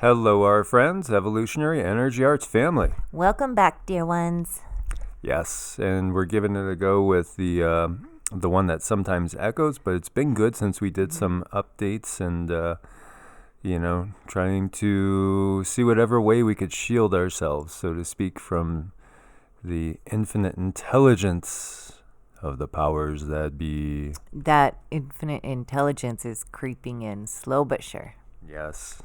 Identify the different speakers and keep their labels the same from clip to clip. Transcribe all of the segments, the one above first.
Speaker 1: Hello, our friends, Evolutionary Energy Arts family.
Speaker 2: Welcome back, dear ones.
Speaker 1: Yes, and we're giving it a go with the one that sometimes echoes, but it's been good since we did some updates and, trying to see whatever way we could shield ourselves, so to speak, from the infinite intelligence of the powers that be.
Speaker 2: That infinite intelligence is creeping in, slow but sure.
Speaker 1: Yes.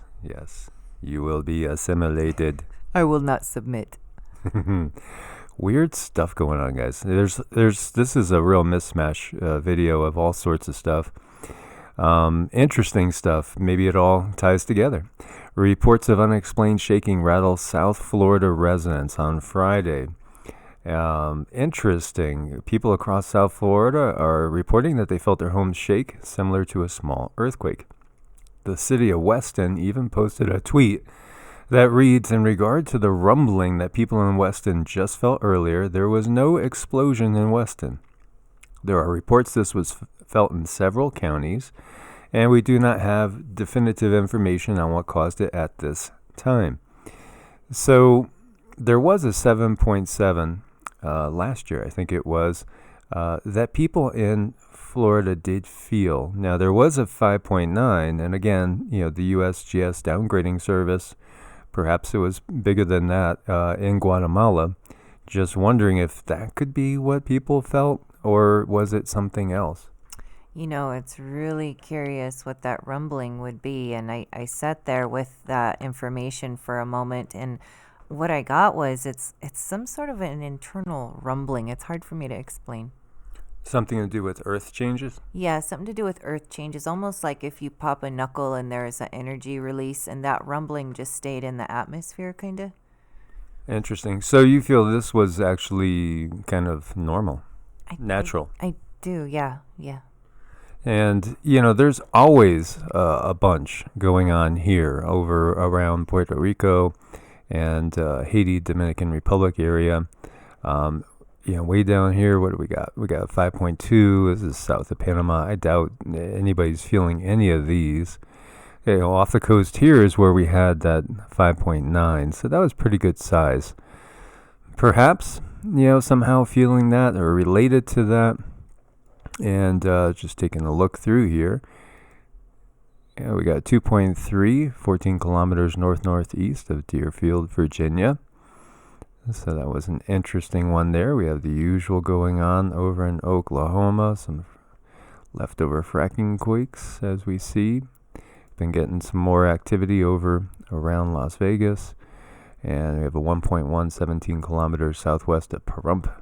Speaker 1: You will be assimilated.
Speaker 2: I will not submit.
Speaker 1: Weird stuff going on, guys. This is a real mismatch video of all sorts of stuff. Interesting stuff. Maybe it all ties together. Reports of unexplained shaking rattle South Florida residents on Friday. Interesting. People across South Florida are reporting that they felt their homes shake, similar to a small earthquake. The city of Weston even posted a tweet that reads, in regard to the rumbling that people in Weston just felt earlier, there was no explosion in Weston. There are reports this was felt in several counties, and we do not have definitive information on what caused it at this time. So there was a 7.7 last year, I think it was, that people in Florida did feel. Now, there was a 5.9, and again, the USGS downgrading service, perhaps it was bigger than that in Guatemala. Just wondering if that could be what people felt, or was it something else?
Speaker 2: It's really curious what that rumbling would be, and I sat there with that information for a moment, and what I got was it's some sort of an internal rumbling. It's hard for me to explain.
Speaker 1: Something to do with earth changes?
Speaker 2: Yeah, something to do with earth changes, almost like if you pop a knuckle and there's an energy release, and that rumbling just stayed in the atmosphere, kind of.
Speaker 1: Interesting. So you feel this was actually kind of normal, natural?
Speaker 2: I do, yeah.
Speaker 1: And, there's always a bunch going on here over around Puerto Rico and Haiti, Dominican Republic area. Way down here, what do we got? We got 5.2. This is south of Panama. I doubt anybody's feeling any of these. Off the coast here is where we had that 5.9. So that was pretty good size. Perhaps, somehow feeling that or related to that. And just taking a look through here. Yeah, we got 2.3, 14 kilometers north-northeast of Deerfield, Virginia. So that was an interesting one there. We have the usual going on over in Oklahoma, some leftover fracking quakes as we see. Been getting some more activity over around Las Vegas. And we have a 1.1, 17 kilometers southwest of Pahrump.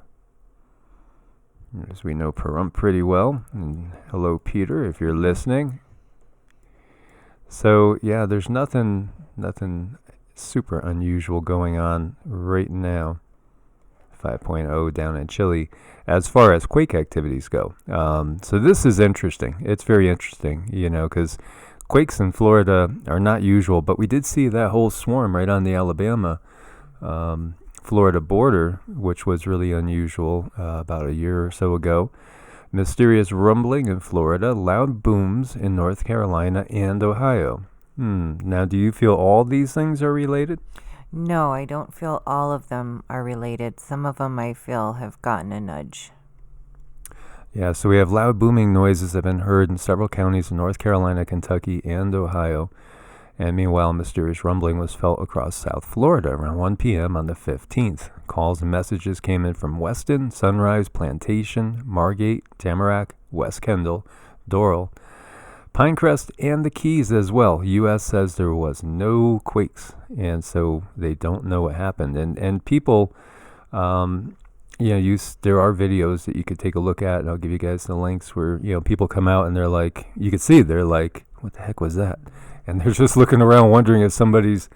Speaker 1: As we know Pahrump pretty well. And hello, Peter, if you're listening. So, yeah, there's nothing super unusual going on right now. 5.0 down in Chile as far as quake activities go. So this is interesting. It's very interesting, because quakes in Florida are not usual, but we did see that whole swarm right on the Alabama Florida border, which was really unusual about a year or so ago. Mysterious rumbling in Florida, loud booms in North Carolina and Ohio. Now, do you feel all these things are related?
Speaker 2: No, I don't feel all of them are related. Some of them I feel have gotten a nudge.
Speaker 1: Yeah, so we have loud booming noises that have been heard in several counties in North Carolina, Kentucky, and Ohio. And meanwhile, mysterious rumbling was felt across South Florida around 1 p.m. on the 15th. Calls and messages came in from Weston, Sunrise, Plantation, Margate, Tamarack, West Kendall, Doral, Pinecrest, and the Keys as well. U.S. says there was no quakes, and so they don't know what happened. And people, there are videos that you could take a look at, and I'll give you guys the links where, people come out and they're like, you can see they're like, what the heck was that? And they're just looking around wondering if somebody's,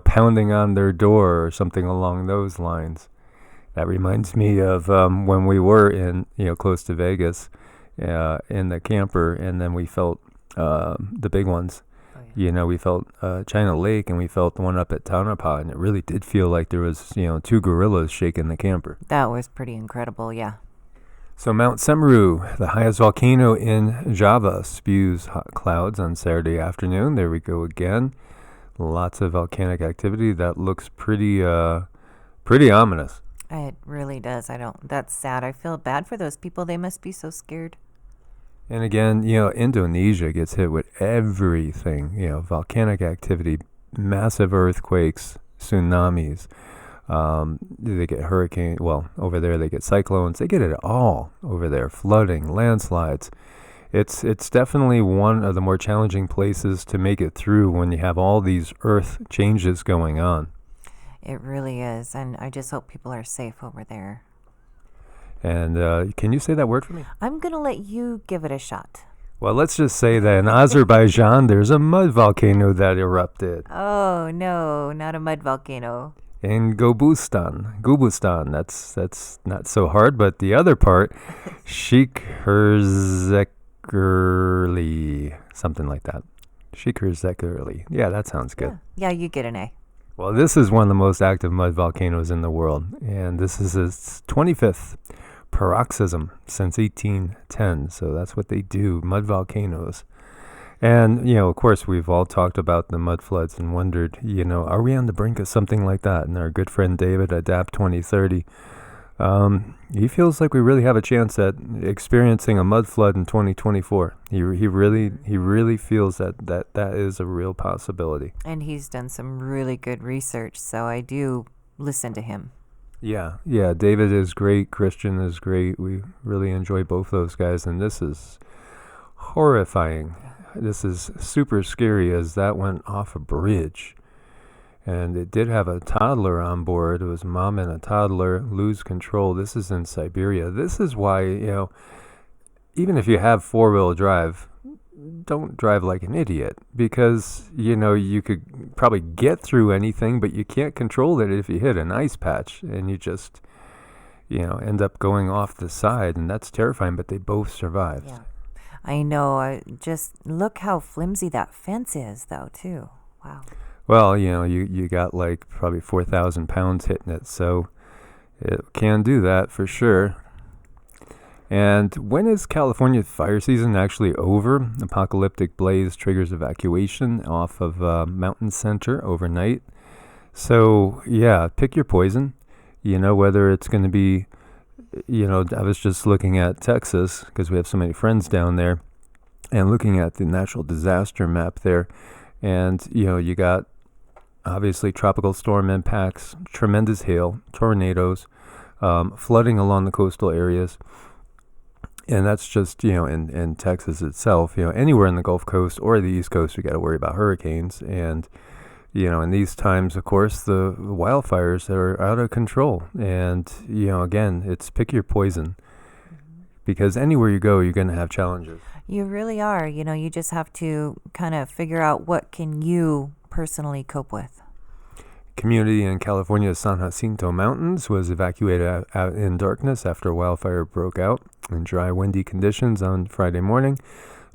Speaker 1: pounding on their door or something along those lines. That reminds me of when we were in, close to Vegas, in the camper, and then we felt the big ones. Oh, yeah. We felt China Lake, and we felt the one up at Tonopah, and it really did feel like there was, two gorillas shaking the camper.
Speaker 2: That was pretty incredible, yeah.
Speaker 1: So Mount Sumeru, the highest volcano in Java, spews hot clouds on Saturday afternoon. There we go again. Lots of volcanic activity that looks pretty ominous.
Speaker 2: It really does. That's sad. I feel bad for those people. They must be so scared.
Speaker 1: And again, Indonesia gets hit with everything, volcanic activity, massive earthquakes, tsunamis. They get over there they get cyclones. They get it all over there, flooding, landslides. It's definitely one of the more challenging places to make it through when you have all these earth changes going on.
Speaker 2: It really is. And I just hope people are safe over there.
Speaker 1: And can you say that word for me?
Speaker 2: I'm going to let you give it a shot.
Speaker 1: Well, let's just say that in Azerbaijan, there's a mud volcano that erupted.
Speaker 2: Oh, no, not a mud volcano.
Speaker 1: In Gubustan, that's not so hard, but the other part, Shikherzekirli, something like that. Shikherzekirli. Yeah, that sounds good.
Speaker 2: Yeah, you get an A.
Speaker 1: Well, this is one of the most active mud volcanoes in the world, and this is its 25th paroxysm since 1810, so that's what they do, mud volcanoes. And, of course, we've all talked about the mud floods and wondered, are we on the brink of something like that? And our good friend David, Adapt 2030, he feels like we really have a chance at experiencing a mud flood in 2024. He really feels that is a real possibility.
Speaker 2: And he's done some really good research, so I do listen to him.
Speaker 1: Yeah, David is great. Christian is great. We really enjoy both those guys, and this is horrifying. This is super scary as that went off a bridge. And it did have a toddler on board. It was mom and a toddler lose control. This is in Siberia. This is why, even if you have four-wheel drive, don't drive like an idiot. Because, you could probably get through anything, but you can't control it if you hit an ice patch. And you just, end up going off the side. And that's terrifying, but they both survived.
Speaker 2: Yeah. I know. Just look how flimsy that fence is, though, too. Wow.
Speaker 1: Well, you got like probably 4,000 pounds hitting it, so it can do that for sure. And when is California fire season actually over? Apocalyptic blaze triggers evacuation off of Mountain Center overnight. So, yeah, pick your poison. Whether it's going to be, I was just looking at Texas because we have so many friends down there and looking at the natural disaster map there. And, you got obviously tropical storm impacts, tremendous hail, tornadoes, flooding along the coastal areas. And that's just, in Texas itself. Anywhere in the Gulf Coast or the East Coast, we got to worry about hurricanes. And, in these times, of course, the wildfires are out of control. And, again, it's pick your poison. Because anywhere you go, you're going to have challenges.
Speaker 2: You really are. You just have to kind of figure out what can you personally cope with.
Speaker 1: Community in California's San Jacinto Mountains was evacuated out in darkness after a wildfire broke out in dry, windy conditions on Friday morning.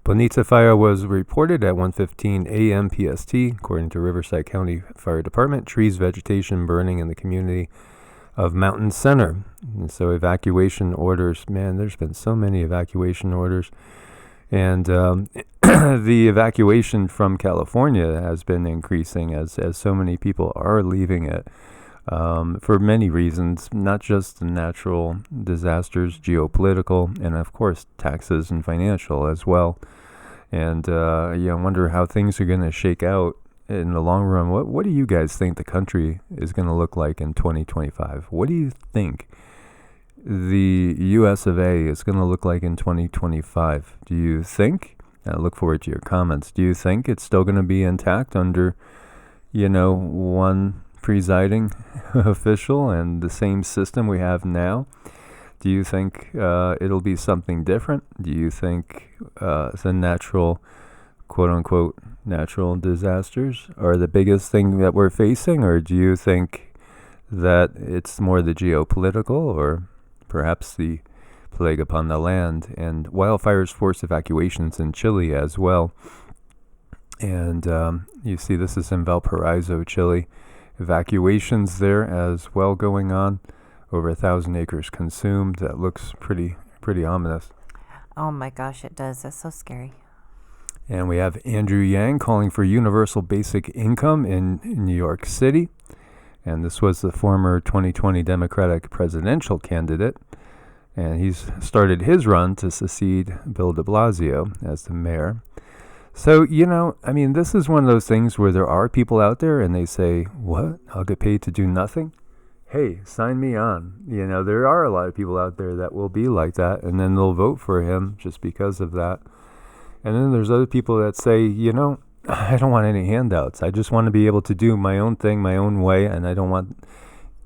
Speaker 1: Bonita fire was reported at 1:15 a.m. PST, according to Riverside County Fire Department. Trees, vegetation burning in the community of Mountain Center. And so evacuation orders, man, there's been so many evacuation orders. And the evacuation from California has been increasing as so many people are leaving it for many reasons, not just the natural disasters, geopolitical, and of course taxes and financial as well. And I wonder how things are going to shake out in the long run. What do you guys think the country is going to look like in 2025? What do you think the U.S. of A. is going to look like in 2025? Do you think, I look forward to your comments, do you think it's still going to be intact under, one presiding official and the same system we have now? Do you think it'll be something different? Do you think the natural, quote-unquote, natural disasters are the biggest thing that we're facing? Or do you think that it's more the geopolitical or perhaps the plague upon the land? And wildfires force evacuations in Chile as well. And you see this is in Valparaiso, Chile. Evacuations there as well going on. Over 1,000 acres consumed. That looks pretty ominous.
Speaker 2: Oh my gosh, it does. That's so scary.
Speaker 1: And we have Andrew Yang calling for universal basic income in New York City. And this was the former 2020 Democratic presidential candidate. And he's started his run to succeed Bill de Blasio as the mayor. So, this is one of those things where there are people out there and they say, what? I'll get paid to do nothing? Hey, sign me on. There are a lot of people out there that will be like that, and then they'll vote for him just because of that. And then there's other people that say, I don't want any handouts. I just want to be able to do my own thing, my own way, and I don't want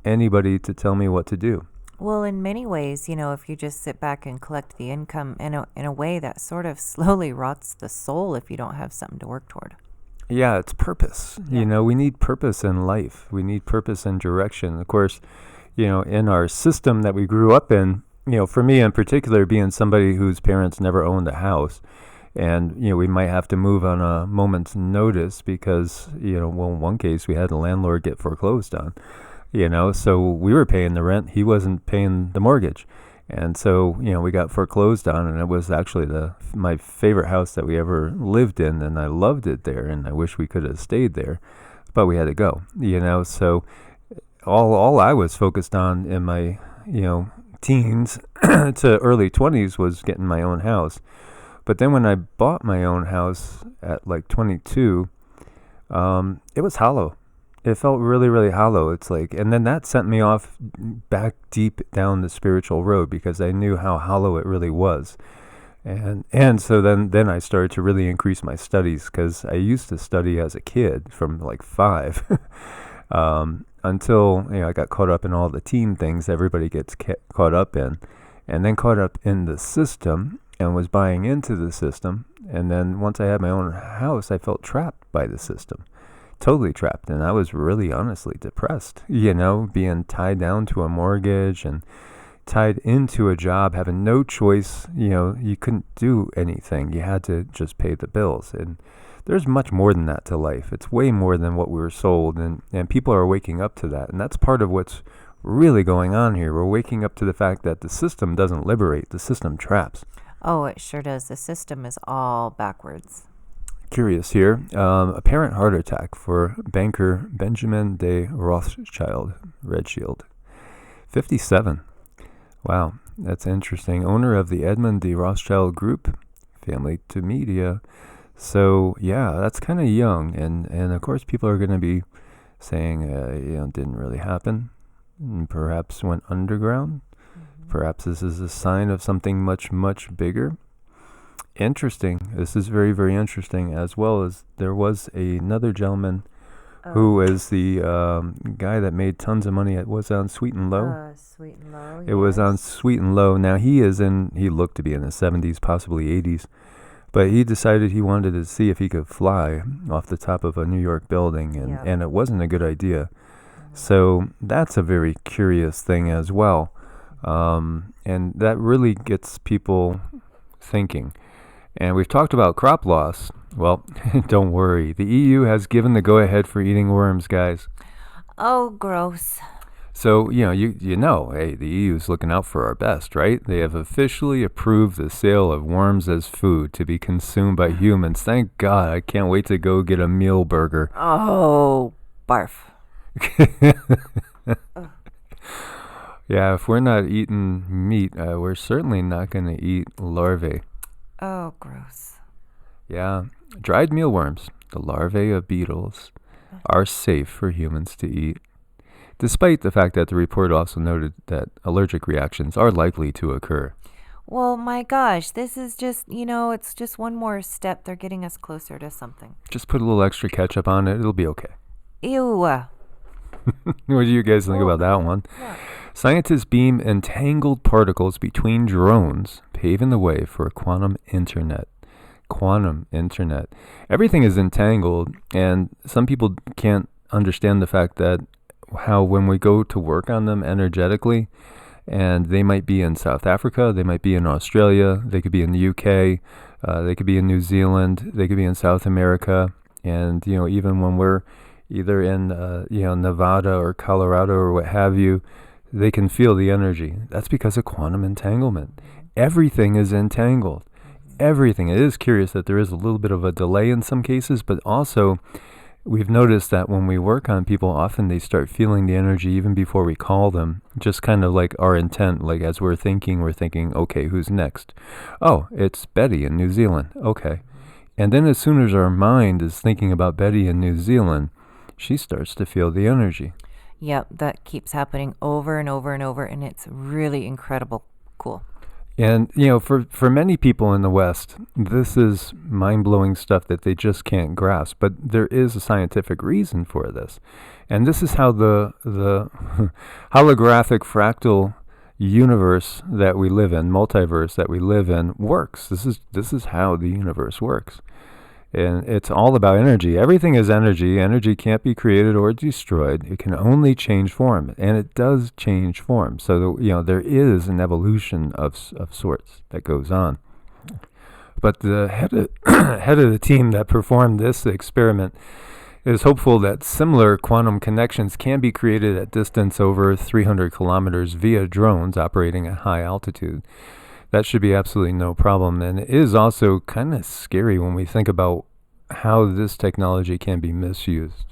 Speaker 1: anybody to tell me what to do.
Speaker 2: Well, in many ways, if you just sit back and collect the income in a way that sort of slowly rots the soul if you don't have something to work toward.
Speaker 1: Yeah, it's purpose.
Speaker 2: Yeah.
Speaker 1: We need purpose in life. We need purpose and direction. Of course, in our system that we grew up in, for me in particular, being somebody whose parents never owned a house, and, we might have to move on a moment's notice because, in one case we had a landlord get foreclosed on, so we were paying the rent. He wasn't paying the mortgage. And so, we got foreclosed on, and it was actually my favorite house that we ever lived in, and I loved it there, and I wish we could have stayed there, but we had to go, so all I was focused on in my, teens to early 20s was getting my own house. But then when I bought my own house at like 22, it was hollow. It felt really, really hollow. It's like, and then that sent me off back deep down the spiritual road because I knew how hollow it really was. And so then I started to really increase my studies because I used to study as a kid from like 5 until, I got caught up in all the teen things everybody gets caught up in, and then caught up in the system and was buying into the system. And then once I had my own house, I felt trapped by the system, totally trapped. And I was really honestly depressed, being tied down to a mortgage and tied into a job, having no choice. You couldn't do anything. You had to just pay the bills. And there's much more than that to life. It's way more than what we were sold. And people are waking up to that. And that's part of what's really going on here. We're waking up to the fact that the system doesn't liberate. The system traps.
Speaker 2: Oh, it sure does. The system is all backwards.
Speaker 1: Curious here. Apparent heart attack for banker Benjamin de Rothschild, Red Shield. 57. Wow, that's interesting. Owner of the Edmund de Rothschild Group, family to media. So, yeah, that's kind of young. And of course, people are going to be saying, it didn't really happen. And perhaps went underground. Perhaps this is a sign of something much, much bigger. Interesting. This is very, very interesting, as well as there was another gentleman who is the guy that made tons of money. It was on Sweet and Low.
Speaker 2: Sweet and Low,
Speaker 1: It was on Sweet and Low. Now, he looked to be in the 70s, possibly 80s. But he decided he wanted to see if he could fly off the top of a New York building, and it wasn't a good idea. So that's a very curious thing as well. And that really gets people thinking. And we've talked about crop loss. Well, don't worry. The EU has given the go-ahead for eating worms, guys.
Speaker 2: Oh, gross.
Speaker 1: So, hey, the EU is looking out for our best, right? They have officially approved the sale of worms as food to be consumed by humans. Thank God. I can't wait to go get a meal burger.
Speaker 2: Oh, barf.
Speaker 1: Yeah, if we're not eating meat, we're certainly not going to eat larvae.
Speaker 2: Oh, gross.
Speaker 1: Yeah, dried mealworms, the larvae of beetles, are safe for humans to eat, despite the fact that the report also noted that allergic reactions are likely to occur.
Speaker 2: Well, my gosh, this is just, it's just one more step. They're getting us closer to something.
Speaker 1: Just put a little extra ketchup on it. It'll be okay.
Speaker 2: Ew.
Speaker 1: What do you guys think about that one?
Speaker 2: Yeah.
Speaker 1: Scientists beam entangled particles between drones, paving the way for a quantum internet. Quantum internet. Everything is entangled, and some people can't understand the fact that how when we go to work on them energetically, and they might be in South Africa, they might be in Australia, they could be in the UK, they could be in New Zealand, they could be in South America, and even when we're either in Nevada or Colorado or what have you, they can feel the energy. That's because of quantum entanglement. Everything is entangled. everything. It is curious that there is a little bit of a delay in some cases, but also we've noticed that when we work on people, often they start feeling the energy even before we call them, just kind of like our intent, like as we're thinking, okay, who's next? Oh, it's Betty in New Zealand. Okay. And then as soon as our mind is thinking about Betty in New Zealand, she starts to feel the energy.
Speaker 2: Yep, that keeps happening over and over and over, and it's really incredible. Cool.
Speaker 1: And, for many people in the West, this is mind-blowing stuff that they just can't grasp. But there is a scientific reason for this. And this is how the holographic fractal universe that we live in, multiverse that we live in, works. This is how the universe works. And it's all about energy. Everything is energy. Energy can't be created or destroyed. It can only change form, and it does change form. So, there is an evolution of sorts that goes on. But the head of the team that performed this experiment is hopeful that similar quantum connections can be created at distance over 300 kilometers via drones operating at high altitude. That should be absolutely no problem. And it is also kind of scary when we think about how this technology can be misused.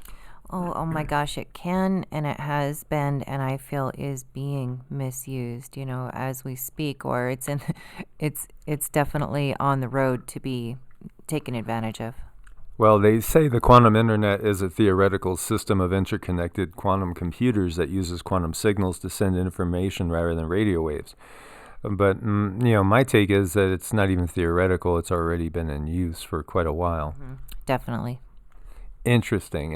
Speaker 2: Oh my gosh, it can, and it has been, and I feel is being misused, as we speak, or it's definitely on the road to be taken advantage of.
Speaker 1: Well, they say the quantum internet is a theoretical system of interconnected quantum computers that uses quantum signals to send information rather than radio waves. But, my take is that it's not even theoretical. It's already been in use for quite a while.
Speaker 2: Mm-hmm. Definitely.
Speaker 1: Interesting.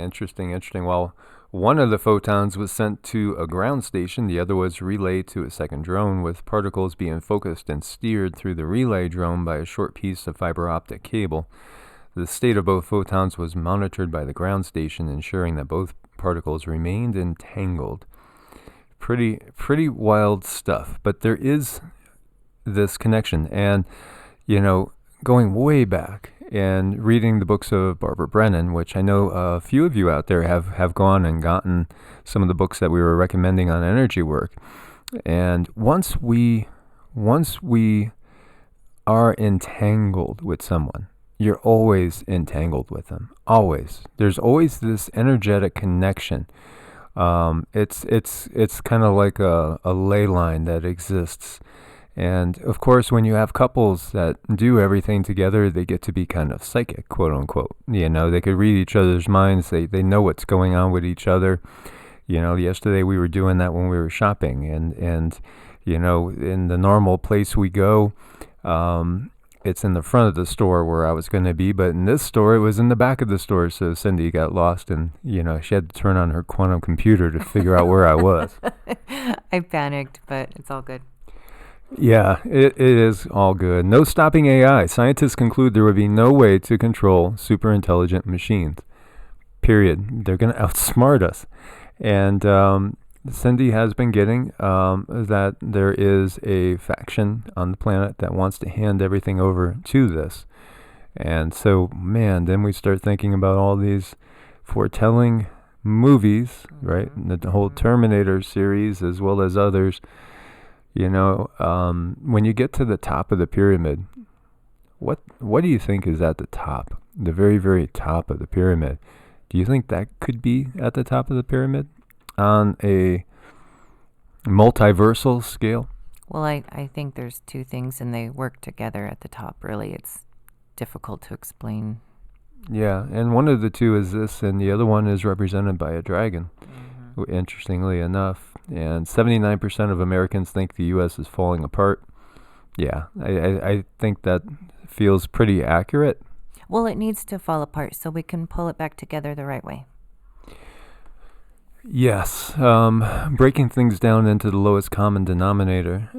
Speaker 1: Well, one of the photons was sent to a ground station. The other was relayed to a second drone, with particles being focused and steered through the relay drone by a short piece of fiber optic cable. The state of both photons was monitored by the ground station, ensuring that both particles remained entangled. Pretty wild stuff. But there is this connection, and going way back and reading the books of Barbara Brennan, which I know a few of you out there have gone and gotten some of the books that we were recommending on energy work. And once we are entangled with someone, you're always entangled with them. Always. There's always this energetic connection. It's kind of like a ley line that exists. And of course, when you have couples that do everything together, they get to be kind of psychic, quote unquote. They could read each other's minds. They know what's going on with each other. Yesterday we were doing that when we were shopping, and in the normal place we go, it's in the front of the store where I was going to be, but in this store, it was in the back of the store. So Cindy got lost, and, she had to turn on her quantum computer to figure out where I was.
Speaker 2: I panicked, but it's all good.
Speaker 1: Yeah, it is all good. No stopping AI. Scientists conclude there would be no way to control super intelligent machines. Period. They're going to outsmart us. And Cindy has been getting that there is a faction on the planet that wants to hand everything over to this. And so, man, then we start thinking about all these foretelling movies, right? The whole Terminator series, as well as others. When you get to the top of the pyramid, what do you think is at the top? The very, very top of the pyramid. Do you think that could be at the top of the pyramid on a multiversal scale?
Speaker 2: Well, I think there's two things, and they work together at the top, really. It's difficult to explain.
Speaker 1: Yeah, and one of the two is this, and the other one is represented by a dragon, interestingly enough. And 79% of Americans think the U.S. is falling apart. Yeah, I think that feels pretty accurate.
Speaker 2: Well, it needs to fall apart so we can pull it back together the right way.
Speaker 1: Yes, breaking things down into the lowest common denominator.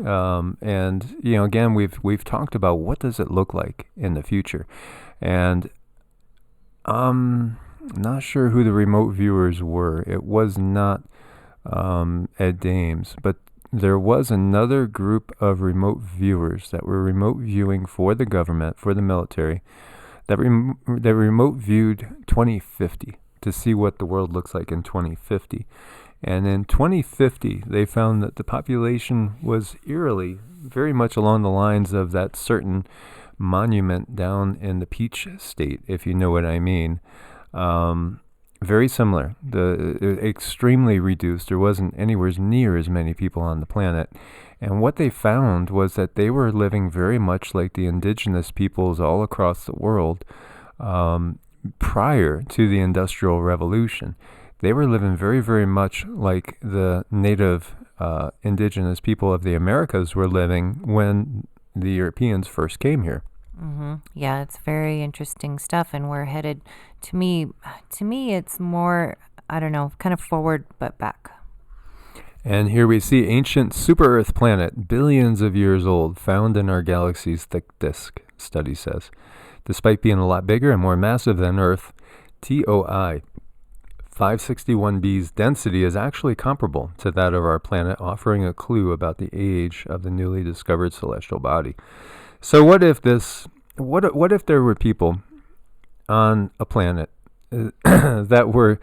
Speaker 1: And, again, we've talked about what does it look like in the future. And I'm not sure who the remote viewers were. It was not Ed Dames, but there was another group of remote viewers that were remote viewing for the government, for the military, that remote viewed 2050 to see what the world looks like in 2050. And in 2050, they found that the population was eerily very much along the lines of that certain monument down in the Peach State, if you know what I mean. Very similar. Extremely reduced. There wasn't anywhere near as many people on the planet. And what they found was that they were living very much like the indigenous peoples all across the world prior to the Industrial Revolution. They were living very, very much like the native indigenous people of the Americas were living when the Europeans first came here.
Speaker 2: Yeah, it's very interesting stuff, and we're headed, to me, it's more, I don't know, kind of forward but back.
Speaker 1: And here we see ancient super-Earth planet, billions of years old, found in our galaxy's thick disk, study says. Despite being a lot bigger and more massive than Earth, TOI 561b's density is actually comparable to that of our planet, offering a clue about the age of the newly discovered celestial body. So what if there were people on a planet that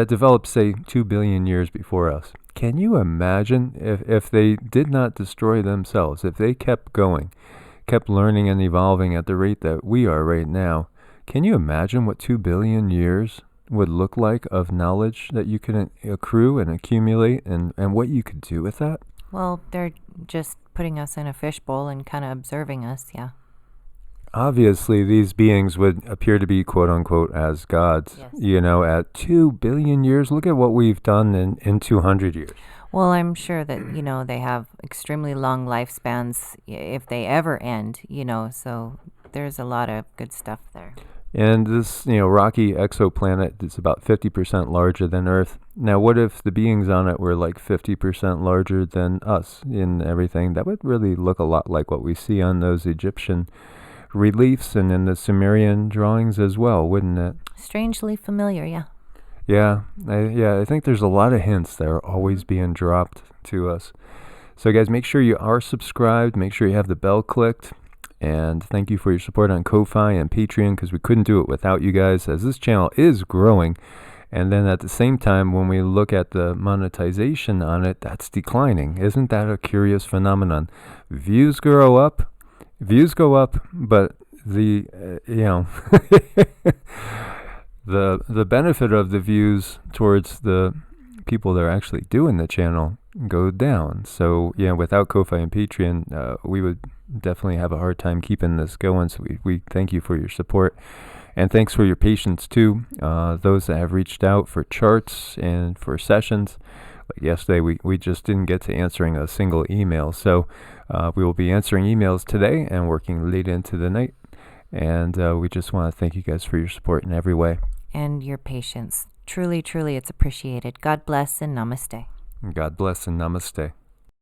Speaker 1: developed, say, 2 billion years before us? Can you imagine if they did not destroy themselves, if they kept going, kept learning and evolving at the rate that we are right now? Can you imagine what 2 billion years would look like of knowledge that you can accrue and accumulate, and what you could do with that?
Speaker 2: Well, they're just putting us in a fishbowl and kind of observing us, yeah.
Speaker 1: Obviously, these beings would appear to be, quote unquote, as gods. Yes. At 2 billion years, look at what we've done in 200 years.
Speaker 2: Well, I'm sure that, they have extremely long lifespans if they ever end, so there's a lot of good stuff there.
Speaker 1: And this, rocky exoplanet is about 50% larger than Earth. Now, what if the beings on it were like 50% larger than us in everything? That would really look a lot like what we see on those Egyptian reliefs and in the Sumerian drawings as well, wouldn't it?
Speaker 2: Strangely familiar, yeah.
Speaker 1: Yeah, I think there's a lot of hints that are always being dropped to us. So, guys, make sure you are subscribed. Make sure you have the bell clicked. And thank you for your support on Ko-Fi and Patreon, because we couldn't do it without you guys, as this channel is growing. And then at the same time, when we look at the monetization on it, that's declining. Isn't that a curious phenomenon? Views go up, but the the benefit of the views towards the people that are actually doing the channel go down. So without Ko-Fi and Patreon, we would definitely have a hard time keeping this going. So we thank you for your support, and thanks for your patience too. Those that have reached out for charts and for sessions. Like yesterday, we just didn't get to answering a single email. So we will be answering emails today and working late into the night. And we just want to thank you guys for your support in every way.
Speaker 2: And your patience. Truly, truly, it's appreciated. God bless and namaste.
Speaker 1: God bless and namaste.